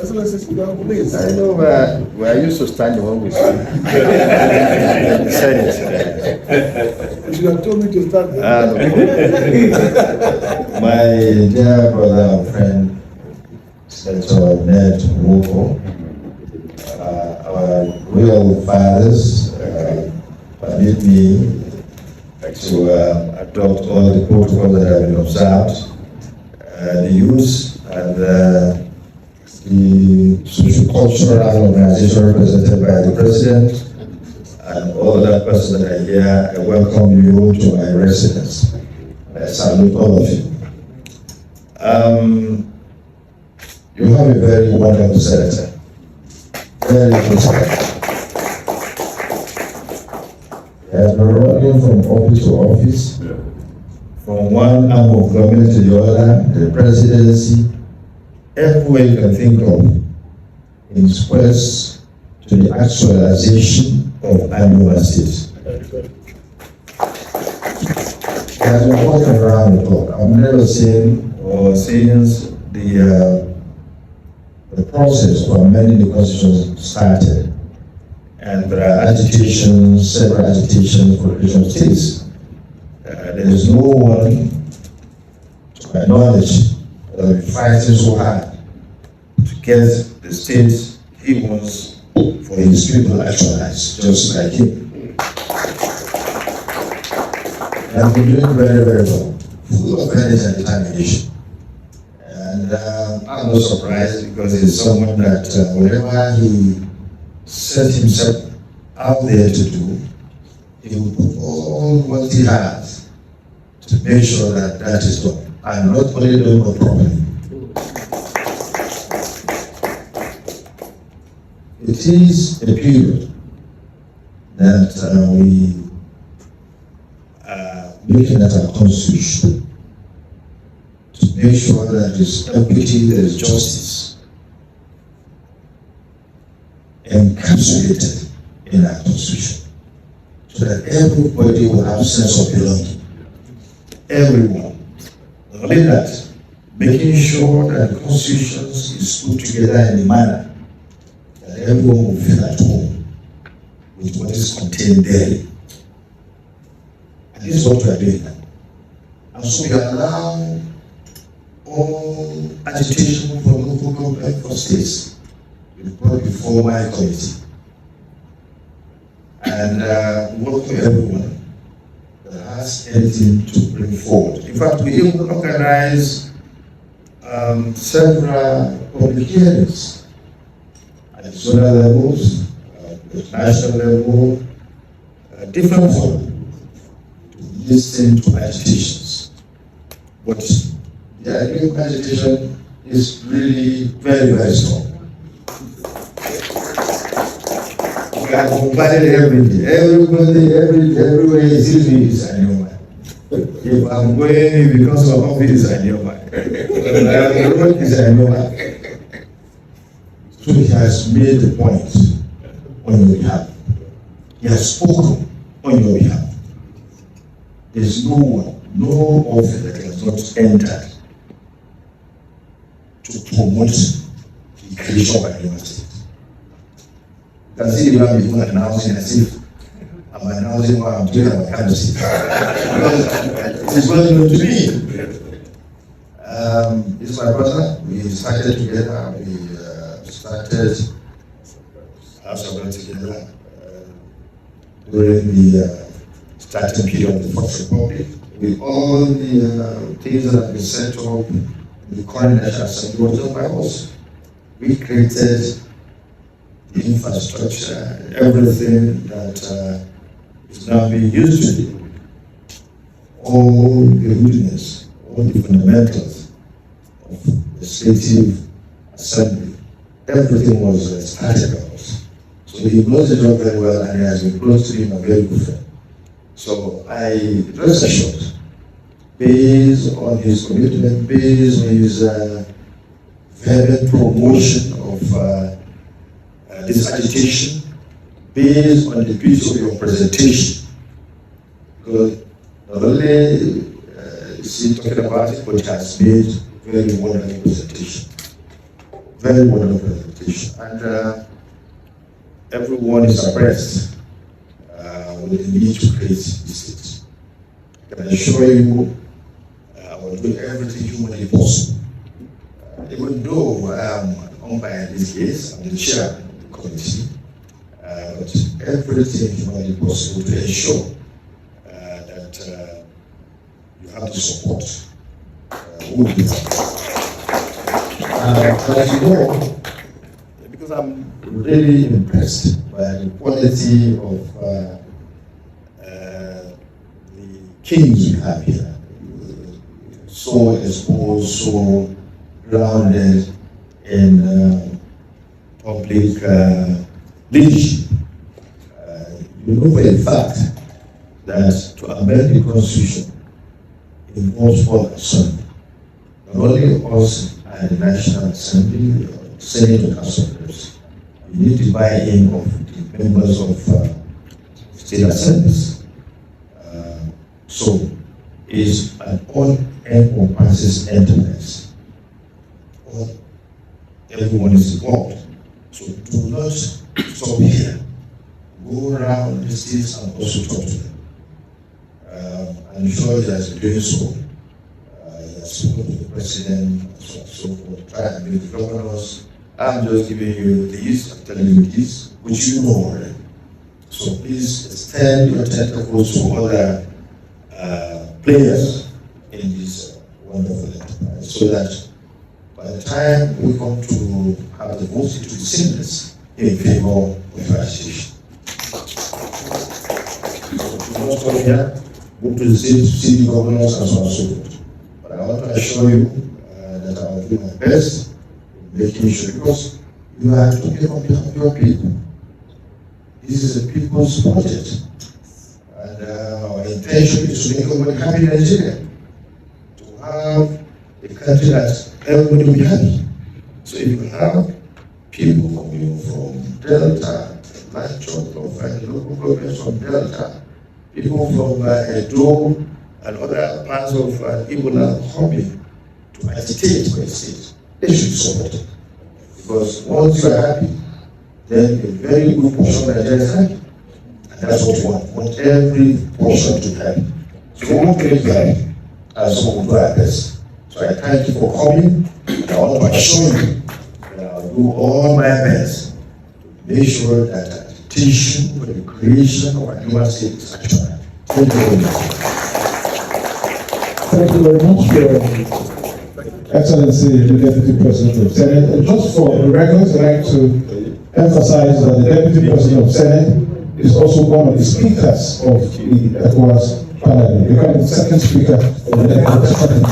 Please, I know we're used to standing when we speak. You have told me to stand there. My dear brother and friend, Senator Ned Woko, our real fathers, permit me to adopt all the protocols that have been observed, the youth and the socio-cultural organization represented by the President and all other persons that are here. I welcome you to my residence. I salute all of you. You have a very wonderful senator. Very good senator. He has been running from office to office, from one arm of government to the other, the presidency, everywhere you can think of, in his quest to the actualization of Anioma State. He has been walking around the clock. I've never seen or since the process of amending the constitution started, and there are agitations, several agitations for creation of states. There is no one, to my knowledge, that will be fighting so hard to get the state he wants for his people actualized, just like him. He has been doing very, very well, full of energy and determination. And I'm not surprised because he's someone that whatever he set himself out there to do, he will put all what he has to make sure that that is done. And not only done but properly. It is a period that we are looking at our constitution to make sure that there is equity, there is justice encapsulated in our constitution, so that everybody will have a sense of belonging. Everyone. Not only that, making sure that the constitution is put together in a manner that everyone will feel at home with what is contained there. And this is what we are doing now. And so we allow all agitation for local government for states to be brought before my committee. And welcome everyone that has anything to bring forward. In fact, we even organize several public hearings at the zonal levels, the national level, different forums to listen to agitations. But the idea of agitation is really very, very strong. We are bombarded every day. Everybody, everywhere is using this Anioma. If I'm going because of office Anioma, the road is Anioma. So he has made the point on your behalf. He has spoken on your behalf. There is no one, no office that has not entered to promote the creation of Anioma State. You can see the one before announcing as if I'm announcing what I'm doing at my candidacy. It is well known to me. This is my brother. We started together. We started House of God together during the starting period of the First Republic. With all the things that have been set up in the current National Assembly was done by us. We created the infrastructure, everything that is now being used to do. All the goodness, all the fundamentals of the legislative assembly, everything was started by us. So he knows the job very well, and he has been close to him, a very good friend. So I rest assured, based on his commitment, based on his fervent promotion of this agitation, based on the beauty of your presentation, because not only is he talking about it, but he has made very wonderful presentation. very wonderful presentation, and everyone is abreast with the need to create this. I can assure you, I will do everything humanly possible. Even though I am an umpire in this case, I'm the chair of the committee, but everything humanly possible to ensure that you have the support. As you know, because I'm really impressed by the quality of the kings we have here. So exposed, so grounded in public leadership. You know for a fact that to amend the Constitution involves all concerned, not only us at the National Assembly, or Senate, or House of Reps. You need the buy-in of the members of state assemblies. So it's an all-encompassing enterprise. Everyone is involved. So do not stop here. Go around the states and also talk to them. I'm sure he has been doing so. He has spoken to the president and so forth, try and meet the governors. I'm just giving you this, I'm telling you this, which you know already. So please extend your tentacles to other players in this wonderful enterprise, so that by the time we come to have the votes, it will be seamless in favor of agitation. So not come here, go to the state to see the governors and so on and so forth. But I want to assure you that I will do my best in making sure, because you have to take on behalf of your people. This is a people's project. And our intention is to make everybody happy in Nigeria. To have a country that everybody will be happy. So if you have people coming from Delta, Lanchon, from local governments from Delta, people from Edo and other parts of Ebola coming to agitate for the state, they should be supported. Because once you are happy, then a very good portion of Nigeria is happy. And that's what we want. We want every portion to be happy. So we want to make you happy, and so we'll do our best. So I thank you for coming, and I want to assure you that I'll do all my best to make sure that agitation for the creation of a human state is actual. Thank you very much. Thank you very much, Your Excellency, the Deputy President of Senate. And just for the records, I'd like to emphasize that the Deputy President of Senate is also one of the speakers of the ECOWAS panel, becoming the second speaker of the ECOWAS panel.